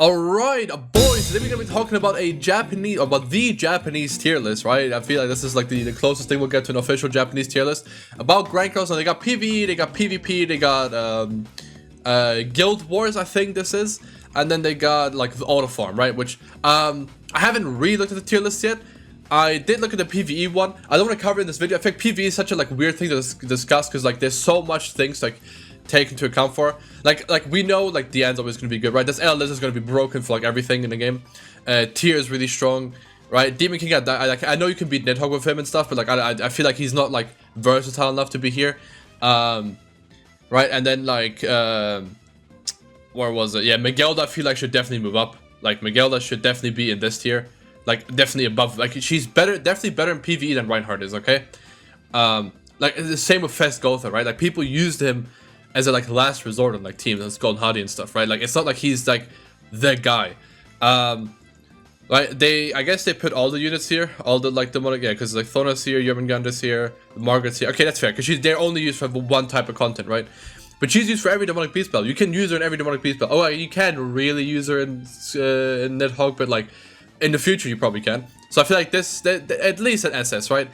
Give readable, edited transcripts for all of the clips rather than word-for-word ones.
Alright, boys, today we're gonna be talking about the Japanese tier list, right? I feel like this is like the closest thing we'll get to an official Japanese tier list. About Grankos, and they got PvE, they got PvP, they got Guild Wars, I think this is. And then they got like the Auto Farm, right? Which I haven't really looked at the tier list yet. I did look at the PvE one. I don't want to cover it in this video. I think PvE is such a like weird thing to discuss because like there's so much things like take into account for. Like we know like the end's always gonna be good, right? This L list is gonna be broken for like everything in the game. Tier is really strong, right? Demon King, I know you can beat Nidhogg with him and stuff, but like I feel like he's not like versatile enough to be here. Right? And then like where was it? Yeah, Meliodas I feel like should definitely move up. Like Meliodas should definitely be in this tier. Like definitely above. Like she's definitely better in PvE than Reinhardt is, okay? Like the same with Fest Gotha, right? Like people used him as a like last resort on like teams and Golden Hardy and stuff, right? Like it's not like he's like the guy. Right? I guess they put all the units here, all the like demonic, yeah, because like Thona's here, Jormungandr's here, Margaret's here. Okay, that's fair, because they're only used for one type of content, right? But she's used for every demonic beast spell. You can use her in every demonic beast spell. Oh, you can really use her in Nidhogg, but like in the future you probably can. So I feel like this at least an SS, right?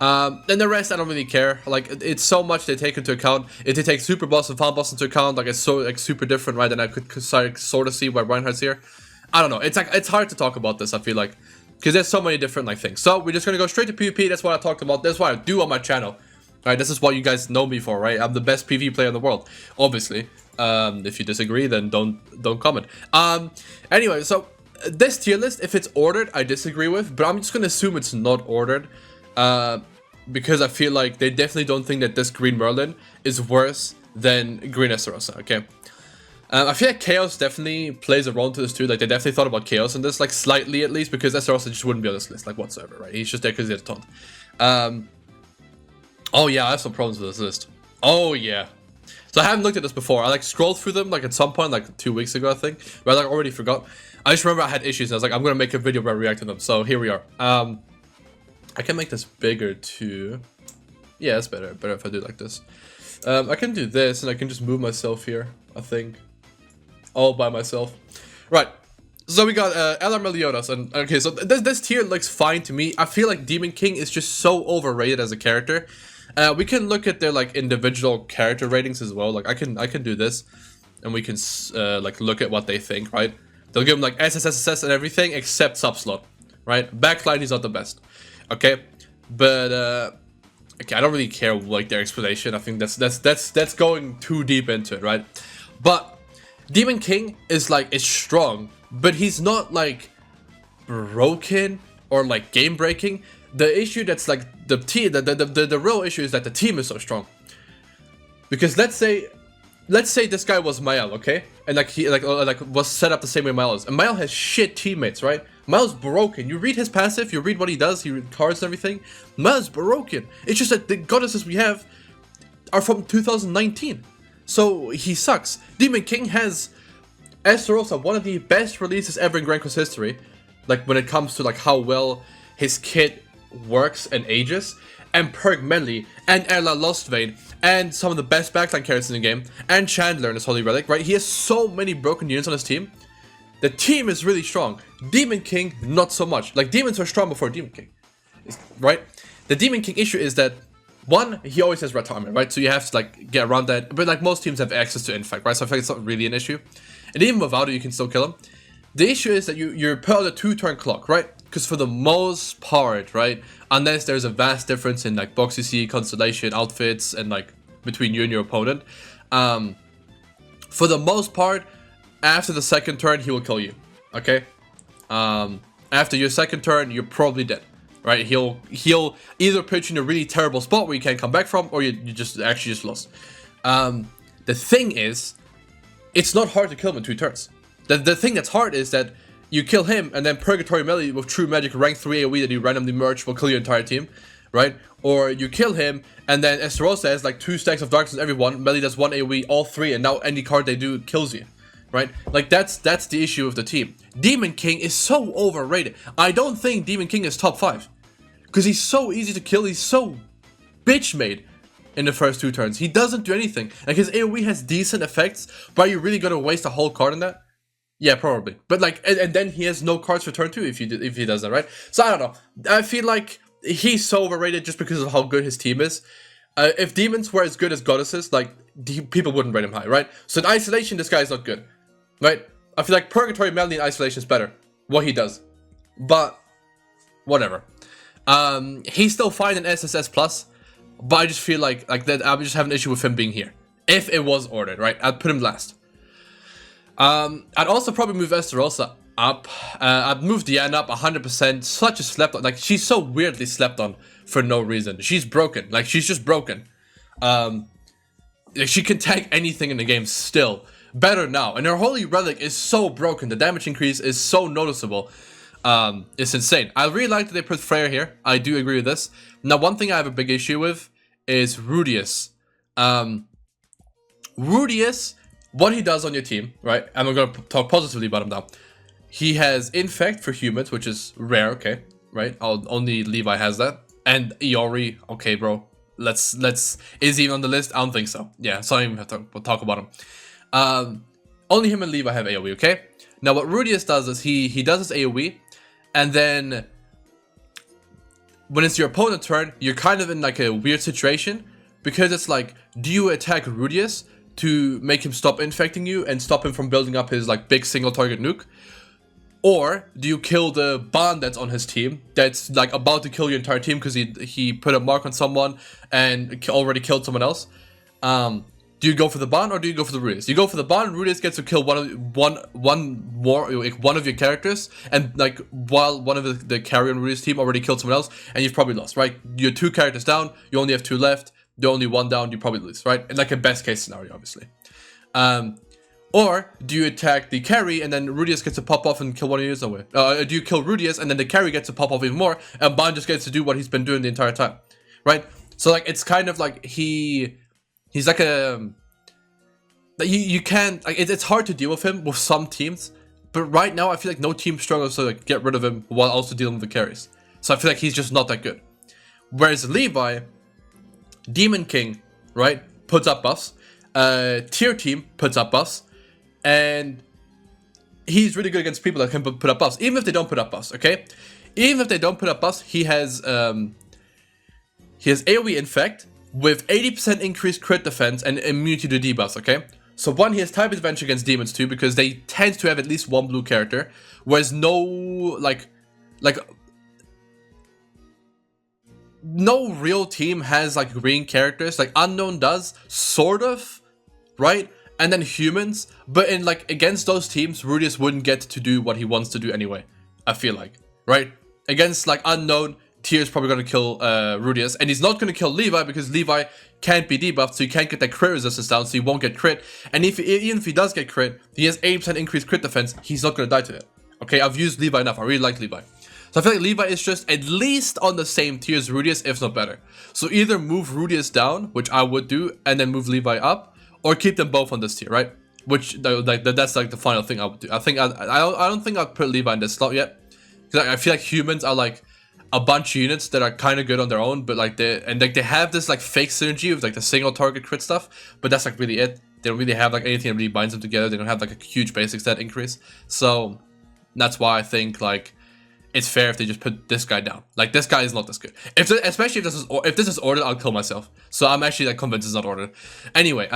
And the rest I don't really care. Like it's so much they take into account. If they take super boss and farm boss into account, like it's so like super different, right? And I could sort of see why Reinhardt's here. I don't know. It's like it's hard to talk about this. I feel like because there's so many different like things. So we're just gonna go straight to PvP. That's what I talked about. That's what I do on my channel. Right? This is what you guys know me for, right? I'm the best PvP player in the world, obviously. If you disagree, then don't comment. Anyway, so this tier list, if it's ordered, I disagree with, but I'm just gonna assume it's not ordered. Because I feel like they definitely don't think that this Green Merlin is worse than Green Esterosa, okay? I feel like Chaos definitely plays a role into this too. Like they definitely thought about Chaos in this, like slightly at least, because Esterosa just wouldn't be on this list, like whatsoever, right? He's just there because he had a taunt. Oh yeah, I have some problems with this list. Oh yeah. So I haven't looked at this before. I like scrolled through them like at some point, like 2 weeks ago, I think. But I like already forgot. I just remember I had issues and I was like, I'm gonna make a video where I react to them. So here we are. I can make this bigger too. Yeah, it's better if I do like this. I can do this and I can just move myself here, I think. All by myself. Right. So we got LR Meliodas, and okay, so this tier looks fine to me. I feel like Demon King is just so overrated as a character. We can look at their like individual character ratings as well. Like I can do this, and we can like look at what they think, right? They'll give him like SSSS and everything except subslot, right? Backline he's not the best, okay? But okay, I don't really care like their explanation. I think that's going too deep into it, right? But Demon King is strong, but he's not like broken or like game breaking. The issue that's like the real issue is that the team is so strong. Because let's say this guy was Mael, okay, and like he was set up the same way Mael is, and Mael has shit teammates, right? Mael's broken. You read his passive, you read what he does, he read cards and everything. Mael's broken. It's just that the goddesses we have are from 2019. So he sucks. Demon King has Esterosa, one of the best releases ever in Grankos history. Like when it comes to like how well his kit works and ages. And Perk Meli and Ella Lostvayne and some of the best backline characters in the game. And Chandler in his Holy Relic, right? He has so many broken units on his team. The team is really strong. Demon King, not so much. Like demons were strong before Demon King, right? The Demon King issue is that one, he always has red armor, right? So you have to like get around that. But like most teams have access to infect, right? So I feel like it's not really an issue. And even without it, you can still kill him. The issue is that you're put on a 2-turn clock, right? Because for the most part, right? Unless there's a vast difference in like box you see, constellation, outfits, and like between you and your opponent. For the most part, after the second turn, he will kill you. Okay? After your second turn, you're probably dead. Right, he'll either put you in a really terrible spot where you can't come back from, or you just actually just lost. The thing is, it's not hard to kill him in 2 turns. The thing that's hard is that you kill him, and then Purgatory Meli with True Magic rank 3 AoE that you randomly merge will kill your entire team, right? Or you kill him, and then Esterosa has like 2 stacks of darkness everyone, Meli does 1 AoE, all 3, and now any card they do kills you. Right? Like that's the issue of the team. Demon King is so overrated. I don't think Demon King is top 5. Because he's so easy to kill, he's so bitch made in the first 2 turns. He doesn't do anything. Like his AoE has decent effects, but are you really gonna waste a whole card on that? Yeah, probably. But like, and then he has no cards for turn 2 if he does that, right? So I don't know. I feel like he's so overrated just because of how good his team is. If demons were as good as goddesses, like people wouldn't rate him high, right? So in isolation, this guy is not good, right? I feel like Purgatory Melody in isolation is better. What he does, but whatever. He's still fine in SSS plus, but I just feel like that I would just have an issue with him being here. If it was ordered, right? I'd put him last. I'd also probably move Esterosa up. I'd move Diana up 100%. Such a slept on. Like, she's so weirdly slept on for no reason. She's broken. Like, she's just broken. She can tank anything in the game still. Better now. And her Holy Relic is so broken. The damage increase is so noticeable. It's insane. I really like that they put Freyr here. I do agree with this. Now, one thing I have a big issue with is Rudius. Rudius... What he does on your team, right? And I'm gonna talk positively about him now. He has Infect for humans, which is rare, okay, right? Only Levi has that. And Iori, okay, bro. Let's is he even on the list? I don't think so. Yeah, so I don't even have to talk about him. Only him and Levi have AoE, okay? Now what Rudius does is he does his AoE, and then when it's your opponent's turn, you're kind of in like a weird situation because it's like, do you attack Rudius to make him stop infecting you and stop him from building up his like big single target nuke? Or do you kill the bond that's on his team that's like about to kill your entire team because he put a mark on someone and already killed someone else? Do you go for the bond or do you go for the Rudius? You go for the bond. Rudius gets to kill one of your characters, and like while one of the carry on Rudius team already killed someone else, and you've probably lost, right? You're 2 characters down, you only have 2 left. You're only 1 down, you probably lose, right? In like a best case scenario, obviously. Or do you attack the carry and then Rudius gets to pop off and kill one of yours away? Do you kill Rudius and then the carry gets to pop off even more, and Bond just gets to do what he's been doing the entire time, right? So like it's kind of like he's like a you can't like it's hard to deal with him with some teams, but right now I feel like no team struggles to like get rid of him while also dealing with the carries. So I feel like he's just not that good. Whereas Levi, Demon King, right, puts up buffs. Tier team puts up buffs, and he's really good against people that can put up buffs, even if they don't put up buffs. Okay, even if they don't put up buffs, he has AoE Infect with 80% increased crit defense and immunity to debuffs. Okay, so one, he has type advantage against demons too because they tend to have at least 1 blue character, whereas no real team has like green characters. Like Unknown does, sort of, right? And then humans, but in like against those teams, Rudius wouldn't get to do what he wants to do anyway. I feel like, right? Against like Unknown, Tier's probably gonna kill Rudius, and he's not gonna kill Levi because Levi can't be debuffed, so he can't get that crit resistance down, so he won't get crit. And even if he does get crit, he has 80% increased crit defense. He's not gonna die to it. Okay, I've used Levi enough. I really like Levi. So I feel like Levi is just at least on the same tier as Rudius, if not better. So either move Rudius down, which I would do, and then move Levi up, or keep them both on this tier, right? Which that's like the final thing I would do. I don't think I'd put Levi in this slot yet, because I feel like humans are like a bunch of units that are kind of good on their own, but like they have this like fake synergy with like the single target crit stuff, but that's like really it. They don't really have like anything that really binds them together. They don't have like a huge basic stat increase. So that's why I think like it's fair if they just put this guy down. Like, this guy is not this good. Especially if this is ordered, I'll kill myself. So I'm actually like convinced it's not ordered. Anyway,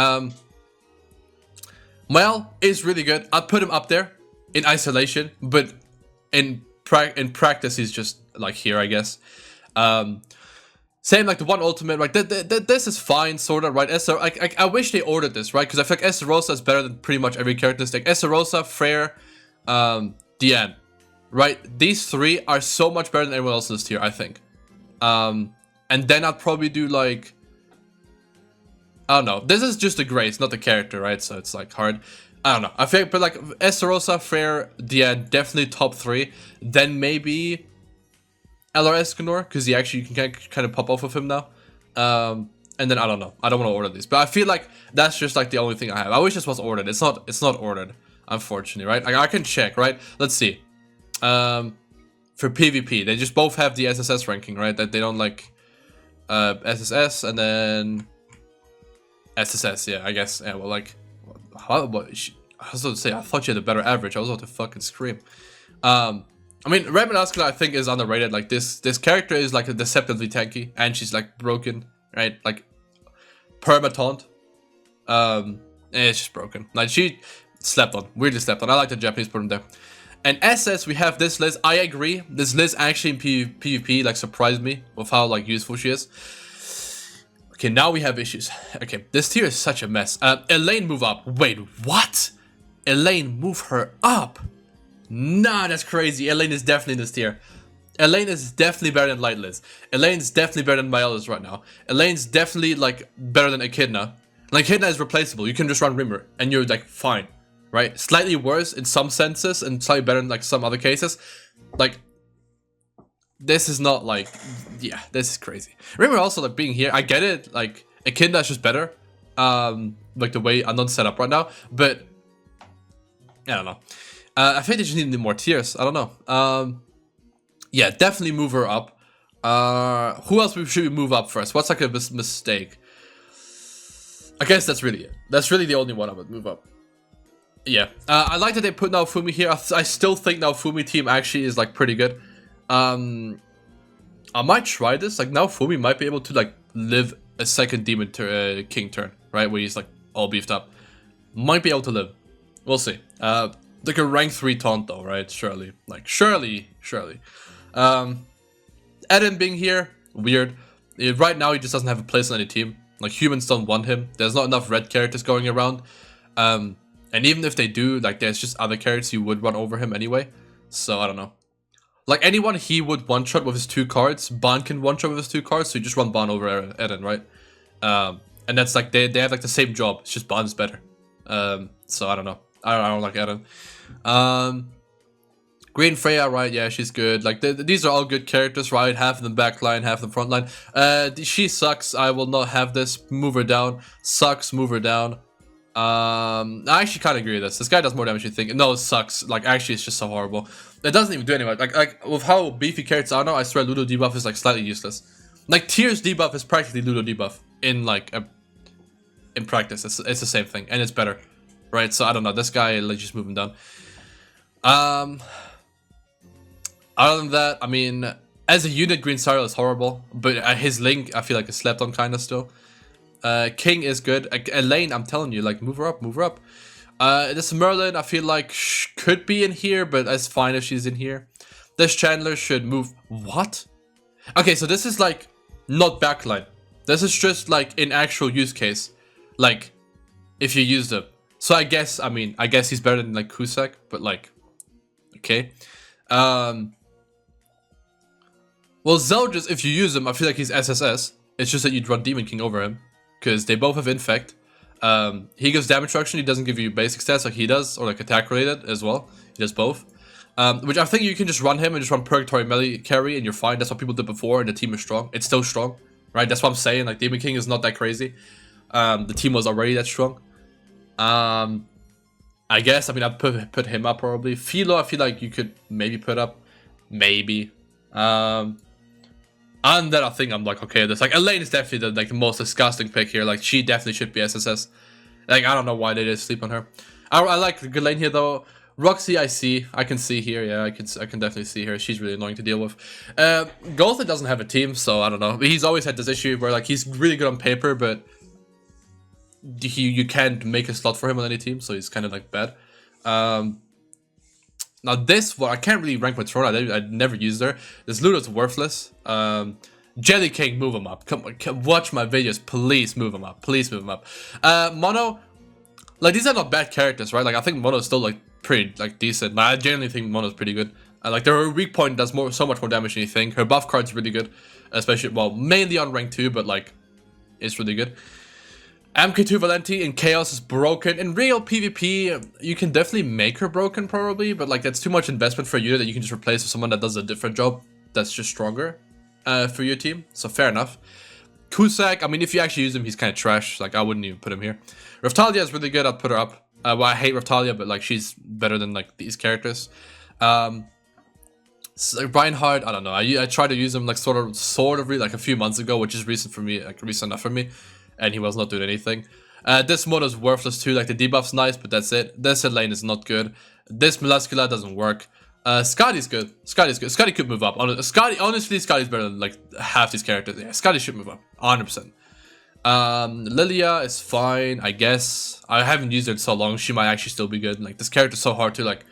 Mel is really good. I'd put him up there in isolation, but in practice he's just like here, I guess. Same like the one ultimate, right? This is fine, sort of, right? I wish they ordered this, right? Because I feel like Esterosa is better than pretty much every characteristic. Esterosa, Freyr, Diane. Right, these 3 are so much better than everyone else in this tier, I think. And then I'd probably do like, I don't know. This is just the grace, not the character, right? So it's like hard. I don't know. I think, but like Esterosa, Freyr, Diane, definitely top 3. Then maybe LR Escanor, because you can kind of pop off of him now. And then I don't know. I don't want to order these, but I feel like that's just like the only thing I have. I wish this was ordered. It's not ordered, unfortunately, right? Like I can check, right? Let's see. For PvP, they just both have the SSS ranking, right? That they don't like SSS and then SSS, yeah, I guess. Yeah, well, like, I was about to say, I thought you had a better average. I was about to fucking scream. I mean, Red Muscular I think is underrated. Like this character is like deceptively tanky, and she's like broken, right? Like perma-taunt. It's just broken. Like she slept on, weirdly slept on. I like the Japanese put in there. And SS, we have this Liz. I agree. This Liz actually in PvP like surprised me with how like useful she is. Okay, now we have issues. Okay, this tier is such a mess. Elaine move up. Wait, what? Elaine move her up? Nah, that's crazy. Elaine is definitely in this tier. Elaine is definitely better than Light Liz. Elaine's definitely better than Meliodas right now. Elaine's definitely like better than Echidna. Like Echidna is replaceable. You can just run Rimmer and you're like fine, right? Slightly worse in some senses and slightly better in like some other cases. Like this is not like, yeah, this is crazy. Rimmer also like being here. I get it. Like Echidna is just better. Like the way Unknown's set up right now, but I don't know. I think they just need more tiers. I don't know. Yeah, definitely move her up. Who else should we move up first? What's like a mistake? I guess that's really it. That's really the only one I would move up. Yeah. I like that they put Naofumi here. I still think Naofumi team actually is like pretty good. I might try this. Like Naofumi might be able to like live a second Demon King turn, right? Where he's like all beefed up. Might be able to live. We'll see. Like a rank 3 taunt though, right? Surely. Like, surely. Eden being here, weird. Right now, he just doesn't have a place on any team. Like, humans don't want him. There's not enough red characters going around. And even if they do, like, there's just other characters who would run over him anyway. So, I don't know. Like, anyone he would one-shot with his 2 cards. Ban can one-shot with his 2 cards, so you just run Ban over Eden, right? And that's like, they have like the same job. It's just Ban's better. So, I don't know. I don't like Eden. Green Freya, right? Yeah, she's good. Like these are all good characters, right? Half of them backline, half of them frontline. She sucks. I will not have this. Move her down. Sucks. Move her down. I actually kind of agree with this. This guy does more damage than you think. No, it sucks. Like actually, it's just so horrible. It doesn't even do anything. Like with how beefy characters are now, I swear Ludo debuff is like slightly useless. Like Tier's debuff is practically Ludo debuff in like in practice. It's the same thing, and it's better. Right, so I don't know. This guy, let's just move him down. Other than that, I mean, as a unit, Green Cyril is horrible, but his Link, I feel like is slept on kind of still. King is good. Elaine, I'm telling you, like move her up, move her up. This Merlin, I feel like could be in here, but it's fine if she's in here. This Chandler should move. What? Okay, so this is like not backline. This is just like in actual use case, like if you use them. So I guess he's better than like Cusack, but like, okay. Well, Zeldris, if you use him, I feel like he's SSS. It's just that you'd run Demon King over him, because they both have Infect. He gives damage reduction, he doesn't give you basic stats like he does, or like attack related as well. He does both. Which I think you can just run him and just run Purgatory Meli carry and you're fine. That's what people did before and the team is strong. It's still strong, right? That's what I'm saying, like Demon King is not that crazy. The team was already that strong. I guess, I'd put him up probably. Philo, I feel like you could maybe put up. Maybe. And then I think I'm like, okay, this like Elaine is definitely the most disgusting pick here. Like she definitely should be SSS. Like I don't know why they did sleep on her. I like Elaine here though. Roxy, I can see here. Yeah, I can definitely see her. She's really annoying to deal with. Goltha doesn't have a team, so I don't know. He's always had this issue where like he's really good on paper, but you can't make a slot for him on any team, so he's kind of like bad. Now this one I can't really rank with Sora. I never used her. This Ludo's worthless. Jelly King, move him up. Come on, watch my videos, please move him up. Please move him up. Mono, like these are not bad characters, right? Like I think Mono's still like pretty like decent. Like, I genuinely think Mono's pretty good. Like her weak point does so much more damage than you think. Her buff card's really good, especially mainly on rank 2, but like it's really good. MK2 Valenti in Chaos is broken. In real PvP, you can definitely make her broken probably, but like that's too much investment for a unit that you can just replace with someone that does a different job that's just stronger for your team. So fair enough. Cusack, if you actually use him, he's kind of trash. Like I wouldn't even put him here. Raftalia is really good. I'd put her up. Well, I hate Raftalia, but like she's better than like these characters. So Reinhardt, I don't know. I tried to use him like sort of like a few months ago, which is recent enough for me. And he was not doing anything. This mod is worthless too, like the debuff's nice, but that's it. This lane is not good. This Melascula doesn't work. Scotty's good. Scotty's good. Scotty could move up. Honestly, Scotty's better than like half these characters. Yeah, Scotty should move up. 100%. Lilia is fine, I guess. I haven't used her in so long. She might actually still be good. Like, this character's so hard to like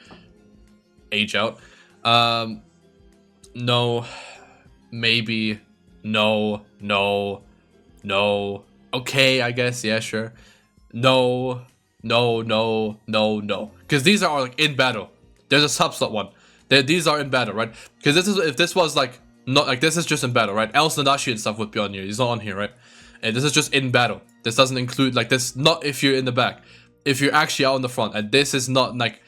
age out. No. Maybe. No. Okay, I guess. Yeah, sure. No. Because these are like in battle. There's a sub-slot one. These are in battle, right? Because this is, if this was like not like, this is just in battle, right? Else NANASHI and stuff would be on here. He's not on here, right? And this is just in battle. This doesn't include like this. Not if you're in the back. If you're actually out in the front, and this is not like,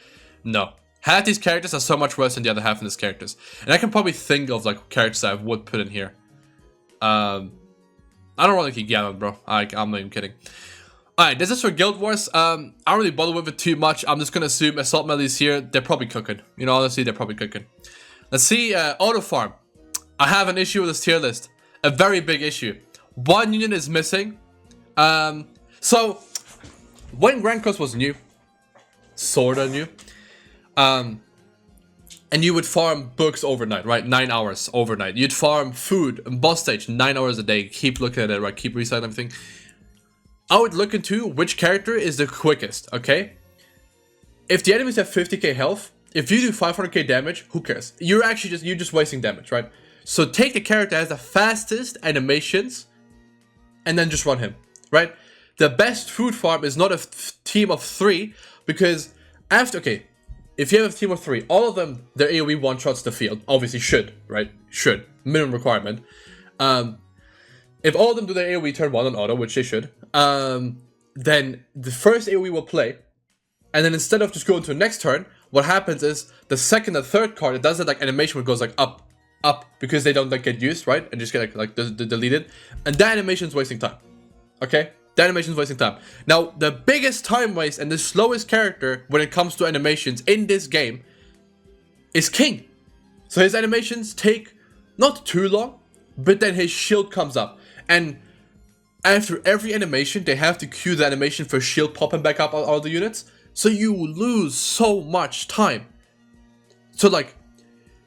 no. Half these characters are so much worse than the other half of these characters. And I can probably think of like characters I would put in here. I don't really keep GALAND, bro. I'm not even kidding. Alright, this is for Guild Wars. I don't really bother with it too much. I'm just gonna assume Assault Meli's here. They're probably cooking. You know, honestly, they're probably cooking. Let's see, Auto Farm. I have an issue with this tier list. A very big issue. One unit is missing. So, when Grand Cross was new, sorta new, and you would farm books overnight, right? 9 hours overnight. You'd farm food and boss stage 9 hours a day. Keep looking at it, right? Keep resetting everything. I would look into which character is the quickest, okay? If the enemies have 50k health, if you do 500k damage, who cares? You're just wasting damage, right? So take the character that has the fastest animations and then just run him, right? The best food farm is not a team of 3 because after, okay, if you have a team of 3, all of them, their AoE one-shots the field. Obviously should, right? Should. Minimum requirement. If all of them do their AoE turn 1 on auto, which they should, then the first AoE will play, and then instead of just going to the next turn, what happens is the second and third card, it does that like animation where it goes like up, because they don't like get used, right? And just get like deleted. And that animation is wasting time. Okay? That animation is wasting time. Now, the biggest time waste and the slowest character when it comes to animations in this game is King. So his animations take not too long, but then his shield comes up. And after every animation, they have to queue the animation for shield popping back up on all the units. So you lose so much time. So like,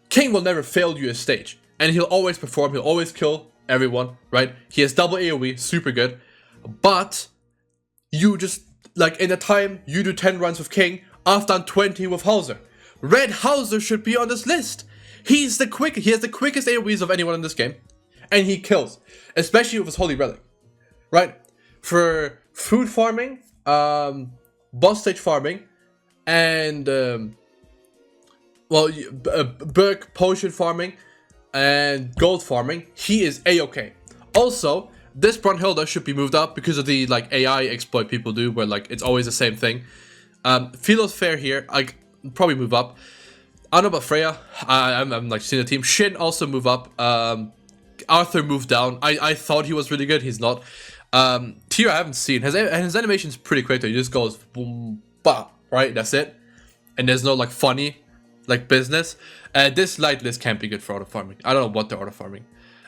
King will never fail you a stage. And he'll always perform, he'll always kill everyone, right? He has double AoE, super good. But, you just, like in a time, you do 10 runs with King, I've done 20 with Hauser. Red Hauser should be on this list. He has the quickest AoEs of anyone in this game. And he kills. Especially with his Holy Relic. Right? For food farming, boss stage farming, and Berg potion farming, and gold farming, he is a-okay. Also, this Brunhilde should be moved up because of the like AI exploit people do, where like it's always the same thing. Philo's fair here. I probably move up. I don't know about Freya. I'm like seeing the team. Shin also move up. Arthur moved down. I thought he was really good. He's not. Tyr I haven't seen. His animation's pretty quick though. He just goes boom, bah, right? That's it. And there's no like funny like business. This light list can't be good for auto farming. I don't know what they're auto farming.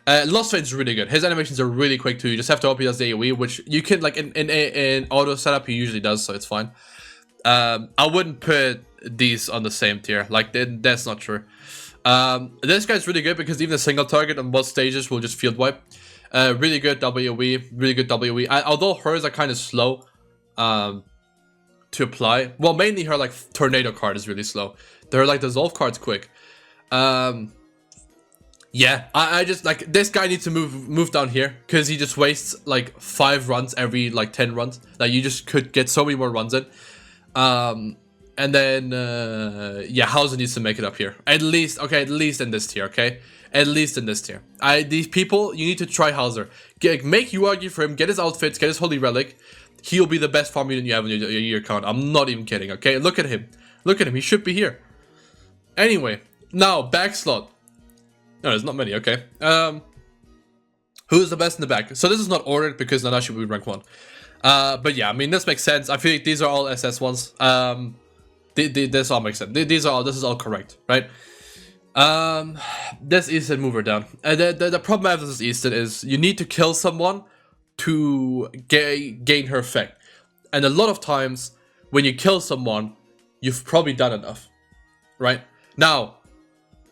Lost Fate's really good. His animations are really quick too. You just have to hope he does the AoE, which you can like in auto setup he usually does, so it's fine. I wouldn't put these on the same tier. Like that's not true. This guy's really good because even a single target on both stages will just field wipe. Really good WoE, really good WoE. Although hers are kind of slow to apply. Well, mainly her like tornado card is really slow. Her like dissolve card's quick. Yeah, I just like this guy needs to move down here because he just wastes like 5 runs every like 10 runs. Like you just could get so many more runs in. And then yeah, Hauser needs to make it up here. At least, okay, at least in this tier, okay? At least in this tier. These people, you need to try Hauser. Make you argue for him, get his outfits, get his Holy Relic. He'll be the best farm unit you have in your account. I'm not even kidding, okay? Look at him. Look at him, he should be here. Anyway, now, back slot. No, there's not many, okay. Who's the best in the back? So this is not ordered because NANASHI will be rank 1. But yeah, I mean, this makes sense. I feel like these are all SS ones. This all makes sense. This is all correct, right? This Easton mover down. The problem I have with this Easton is you need to kill someone to gain her effect. And a lot of times, when you kill someone, you've probably done enough, right? Now,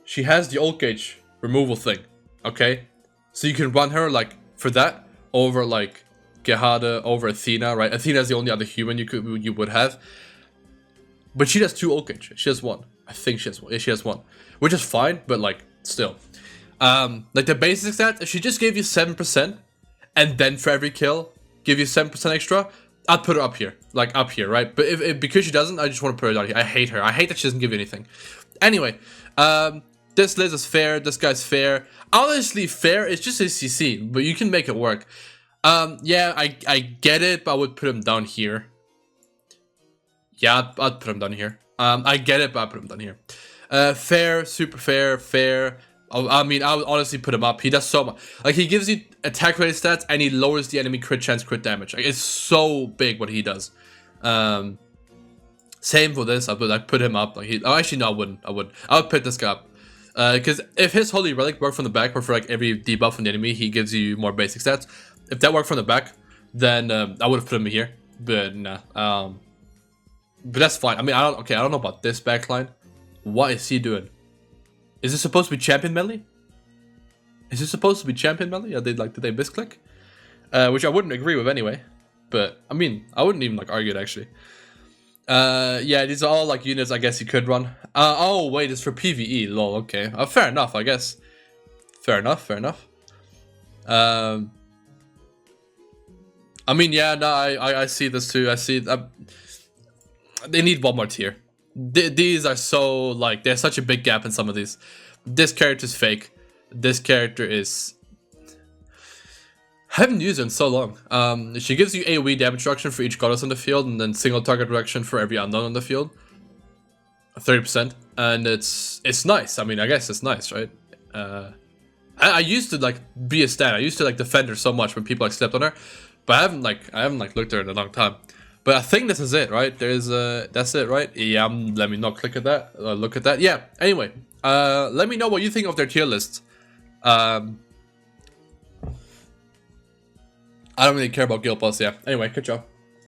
she has the ult gauge removal thing, okay? So you can run her, like, for that, over, like, Gehada, over Athena, right? Athena's the only other human you would have. But she has 2 ult gauge. She has 1. I think she has 1. Yeah, she has 1. Which is fine, but, like, still. Like, the basic stats, if she just gave you 7%, and then for every kill, give you 7% extra, I'd put her up here. Like, up here, right? But if because she doesn't, I just want to put her down here. I hate her. I hate that she doesn't give you anything. Anyway, this list is fair. This guy's fair. Honestly, fair. It's just a CC, but you can make it work. Yeah, I get it, but I would put him down here. Yeah, I'd put him down here. I get it, but I'd put him down here. Fair, super fair, fair. I mean, I would honestly put him up. He does so much. Like, he gives you attack rate stats, and he lowers the enemy crit chance, crit damage. Like, it's so big what he does. Same for this. I'd put him up. Like, actually, no, I wouldn't. I would put this guy up. Because if his Holy Relic worked from the back, where for like every debuff from the enemy, he gives you more basic stats. If that worked from the back, then I would have put him here. But nah. But that's fine. I mean, I don't know about this backline. What is he doing? Is this supposed to be champion Meli? Is this supposed to be champion Meli? Or did they misclick? Which I wouldn't agree with anyway. But I mean, I wouldn't even like argue it actually. Yeah, these are all like units I guess you could run. Oh wait, it's for PvE. Lol. Okay. Fair enough, I guess. Fair enough. Fair enough. I mean, yeah, no, I see this too. I see. They need one more tier. These are so, like, there's such a big gap in some of these. This character's fake. This character is... I haven't used her in so long. She gives you AoE damage reduction for each goddess on the field, and then single target reduction for every unknown on the field. 30%. And it's nice. I mean, I guess it's nice, right? I used to, like, be a stan. I used to, like, defend her so much when people, like, slept on her. But I haven't looked at her in a long time. But I think this is it, right? That's it, right? Yeah, let me not click at that. Look at that. Yeah, anyway. Let me know what you think of their tier list. I don't really care about Guild Boss, yeah. Anyway, good job.